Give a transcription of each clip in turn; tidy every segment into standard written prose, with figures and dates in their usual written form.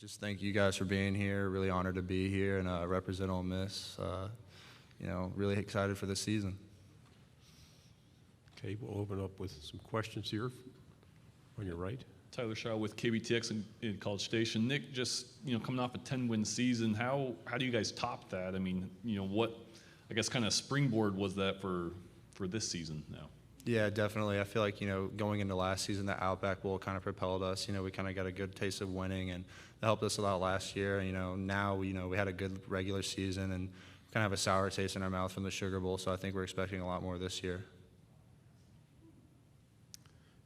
Just thank you guys for being here. Really honored to be here and represent Ole Miss. Really excited for this season. Okay, we'll open up with some questions here on your right. Tyler Shaw with KBTX in College Station. Nick, just coming off a 10-win season, how do you guys top that? I mean, what I guess kind of springboard was that for this season now? Yeah, definitely. I feel like going into last season, the Outback Bowl kind of propelled us. We kind of got a good taste of winning, and that helped us a lot last year. Now we had a good regular season and kind of have a sour taste in our mouth from the Sugar Bowl. So I think we're expecting a lot more this year.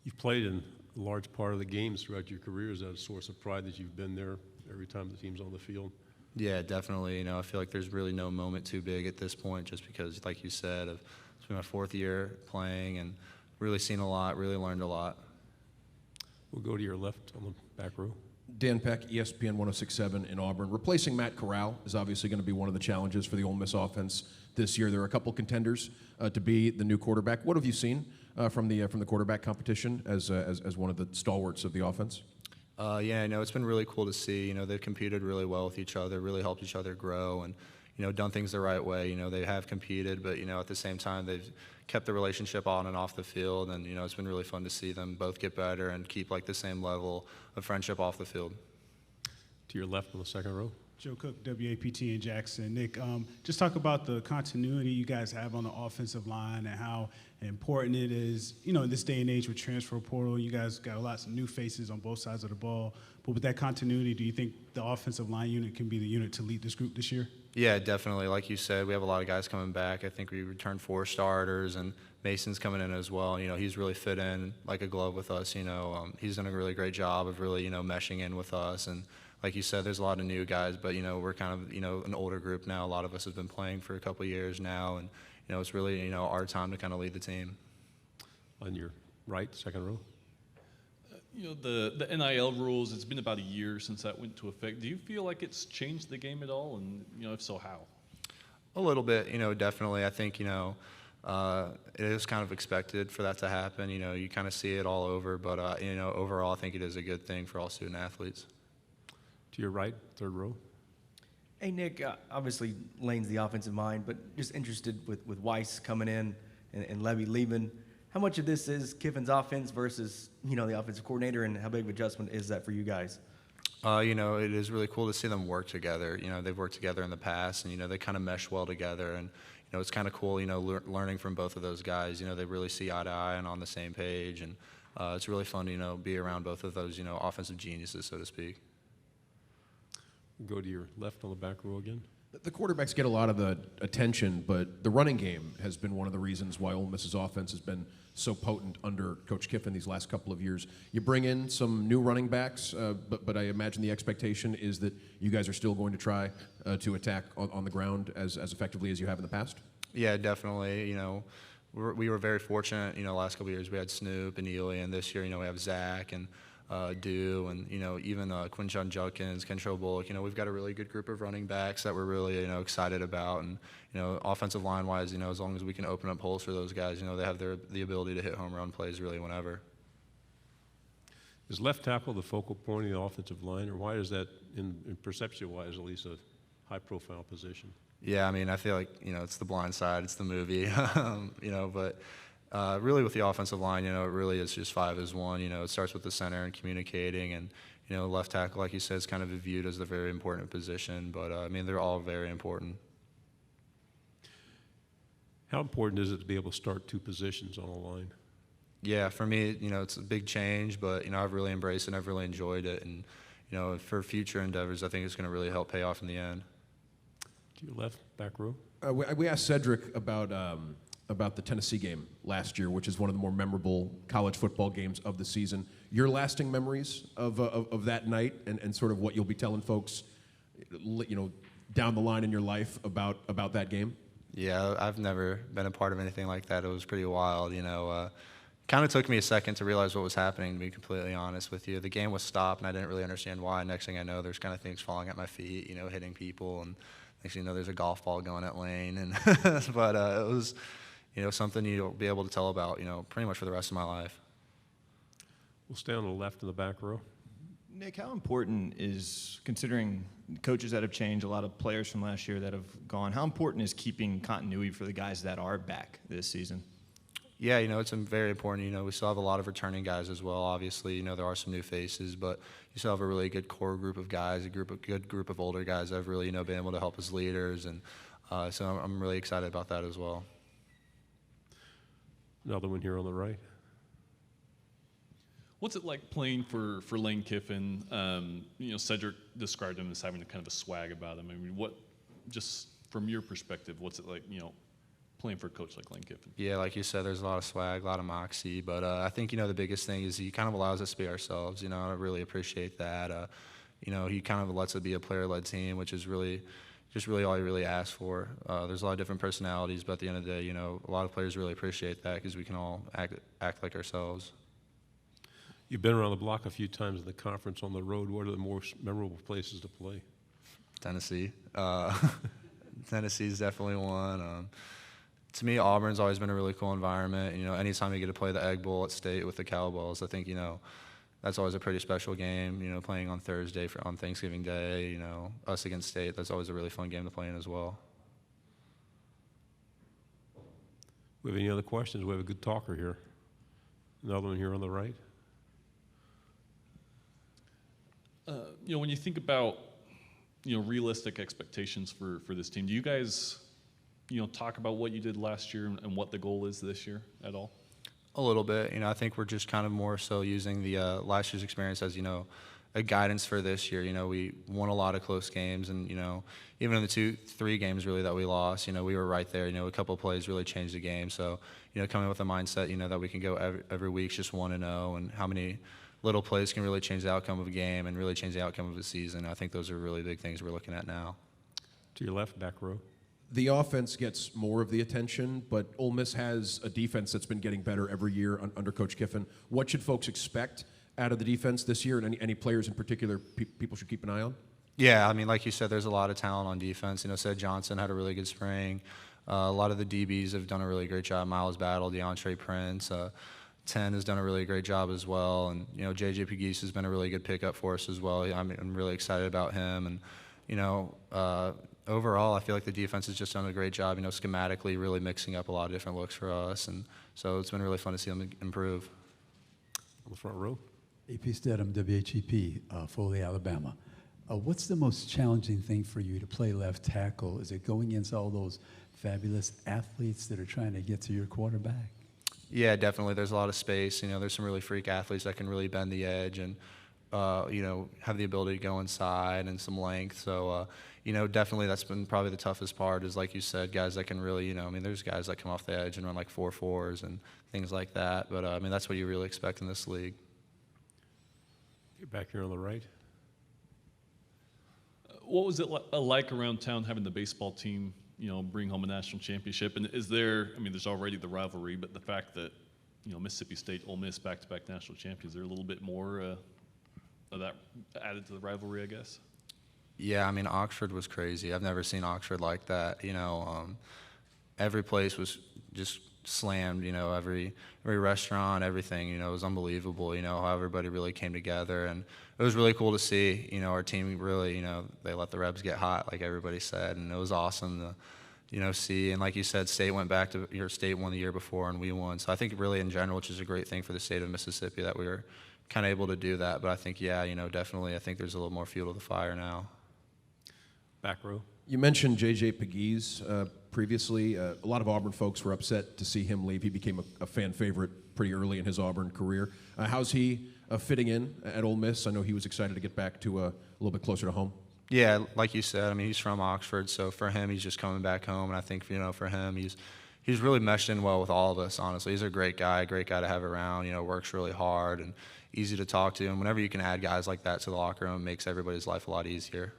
You've played in a large part of the games throughout your career. Is that a source of pride that you've been there every time the team's on the field? Yeah, definitely. I feel like there's really no moment too big at this point, just because, like you said, it's been my fourth year playing and really seen a lot, really learned a lot. We'll go to your left on the back row. Dan Peck, ESPN 106.7 in Auburn. Replacing Matt Corral is obviously going to be one of the challenges for the Ole Miss offense this year. There are a couple contenders to be the new quarterback. What have you seen from the quarterback competition as one of the stalwarts of the offense? It's been really cool to see. They've competed really well with each other, really helped each other grow, and done things the right way. They have competed, but at the same time they've kept the relationship on and off the field, and it's been really fun to see them both get better and keep the same level of friendship off the field. To your left on the second row. Joe Cook, WAPT in Jackson. Nick, just talk about the continuity you guys have on the offensive line and how important it is, in this day and age with transfer portal. You guys got lots of new faces on both sides of the ball. But with that continuity, do you think the offensive line unit can be the unit to lead this group this year? Yeah, definitely. Like you said, we have a lot of guys coming back. I think we returned 4 starters, and Mason's coming in as well. He's really fit in like a glove with us. He's done a really great job of really, meshing in with us. And like you said, there's a lot of new guys, but, we're kind of, an older group now. A lot of us have been playing for a couple of years now, and, it's really, our time to kind of lead the team. On your right, second row. The NIL rules, it's been about a year since that went into effect. Do you feel like it's changed the game at all? And, if so, how? A little bit, definitely. I think, it is kind of expected for that to happen. You kind of see it all over, but, overall, I think it is a good thing for all student athletes. To your right, third row. Hey, Nick, obviously Lane's the offensive mind, but just interested with Weiss coming in and Levy leaving. How much of this is Kiffin's offense versus, the offensive coordinator, and how big of an adjustment is that for you guys? It is really cool to see them work together. They've worked together in the past, and, they kind of mesh well together. And, it's kind of cool, learning from both of those guys. They really see eye to eye and on the same page. And it's really fun to, be around both of those, offensive geniuses, so to speak. We'll go to your left on the back row again. The quarterbacks get a lot of the attention, but the running game has been one of the reasons why Ole Miss's offense has been so potent under Coach Kiffin these last couple of years. You bring in some new running backs, but I imagine the expectation is that you guys are still going to try to attack on the ground as effectively as you have in the past? Yeah, definitely. We were very fortunate, last couple of years we had Snoop and Ely, and this year, we have Zach and Dew, and even Quinshon Judkins, Kentrell Bullock. We've got a really good group of running backs that we're really excited about, and offensive line wise, as long as we can open up holes for those guys, they have the ability to hit home run plays really whenever. Is left tackle the focal point of the offensive line, or why is that, in perception wise, at least a high profile position? Yeah, I feel like it's the blind side, it's the movie, but. Really with the offensive line, it really is just 5-1. It starts with the center and communicating, and, left tackle, like you said, is kind of viewed as the very important position, but, they're all very important. How important is it to be able to start 2 positions on a line? Yeah, for me, it's a big change, but, I've really embraced it and I've really enjoyed it, and, for future endeavors, I think it's going to really help pay off in the end. To your left, back row. We asked Cedric about the Tennessee game last year, which is one of the more memorable college football games of the season. Your lasting memories of that night and sort of what you'll be telling folks, down the line in your life about that game? Yeah, I've never been a part of anything like that. It was pretty wild, Kind of took me a second to realize what was happening, to be completely honest with you. The game was stopped, and I didn't really understand why. Next thing I know, there's kind of things falling at my feet, hitting people, and next thing you know, there's a golf ball going at Lane. And but it was, something you'll be able to tell about, pretty much for the rest of my life. We'll stay on the left in the back row. Nick, how important is, considering coaches that have changed, a lot of players from last year that have gone, how important is keeping continuity for the guys that are back this season? Yeah, it's very important. We still have a lot of returning guys as well. Obviously, there are some new faces, but you still have a really good core group of guys, good group of older guys that have really, been able to help as leaders, and so I'm really excited about that as well. Another one here on the right. What's it like playing for Lane Kiffin? Cedric described him as having a kind of a swag about him. I mean, just from your perspective, what's it like, playing for a coach like Lane Kiffin? Yeah, like you said, there's a lot of swag, a lot of moxie, but I think, the biggest thing is he kind of allows us to be ourselves. I really appreciate that. He kind of lets it be a player-led team, which is really all he really asks for. There's a lot of different personalities, but at the end of the day, a lot of players really appreciate that because we can all act like ourselves. You've been around the block a few times in the conference on the road. What are the most memorable places to play? Tennessee. Tennessee's definitely one. To me, Auburn's always been a really cool environment. Anytime you get to play the Egg Bowl at State with the Cowboys, I think, that's always a pretty special game. Playing on Thursday on Thanksgiving Day, us against State, that's always a really fun game to play in as well. We have any other questions? We have a good talker here. Another one here on the right. When you think about, realistic expectations for this team, do you guys, talk about what you did last year and what the goal is this year at all? A little bit. I think we're just kind of more so using the last year's experience as, a guidance for this year. We won a lot of close games, and, even in the 2-3 games really that we lost, we were right there. A couple of plays really changed the game. So, coming with a mindset, that we can go every week just 1-0, and how many little plays can really change the outcome of a game and really change the outcome of a season. I think those are really big things we're looking at now. To your left, back row. The offense gets more of the attention, but Ole Miss has a defense that's been getting better every year under Coach Kiffin. What should folks expect out of the defense this year, and any players in particular people should keep an eye on? Yeah, like you said, there's a lot of talent on defense. Sed Johnson had a really good spring. A lot of the DBs have done a really great job. Miles Battle, DeAndre Prince, 10 has done a really great job as well. And, J.J. Pegues has been a really good pickup for us as well. I'm really excited about him. And, overall, I feel like the defense has just done a great job, schematically really mixing up a lot of different looks for us. And so it's been really fun to see them improve. On the front row. AP Stedham, WHEP, Foley, Alabama. What's the most challenging thing for you to play left tackle? Is it going against all those fabulous athletes that are trying to get to your quarterback? Yeah, definitely. There's a lot of space. There's some really freak athletes that can really bend the edge and, have the ability to go inside and some length. So, definitely that's been probably the toughest part is, like you said, guys that can really, there's guys that come off the edge and run like 4.4s and things like that. But, that's what you really expect in this league. Get back here on the right. What was it like around town having the baseball team, bring home a national championship? And is there, there's already the rivalry, but the fact that, Mississippi State, Ole Miss, back-to-back national champions, is there a little bit more of that added to the rivalry, I guess? Yeah, Oxford was crazy. I've never seen Oxford like that. Every place was just slammed, every restaurant, everything, it was unbelievable, how everybody really came together. And it was really cool to see, our team really, they let the Rebs get hot, like everybody said. And it was awesome to, see. And like you said, State went back to, your State won the year before and we won. So I think really in general, which is a great thing for the state of Mississippi that we were kind of able to do that. But I think, yeah, definitely I think there's a little more fuel to the fire now. Back row. You mentioned J.J. Pegues previously. A lot of Auburn folks were upset to see him leave. He became a fan favorite pretty early in his Auburn career. How's he fitting in at Ole Miss? I know he was excited to get back to a little bit closer to home. Yeah, like you said, he's from Oxford, so for him, he's just coming back home. And I think, for him, he's really meshed in well with all of us, honestly. He's a great guy to have around, works really hard and easy to talk to. And whenever you can add guys like that to the locker room, it makes everybody's life a lot easier.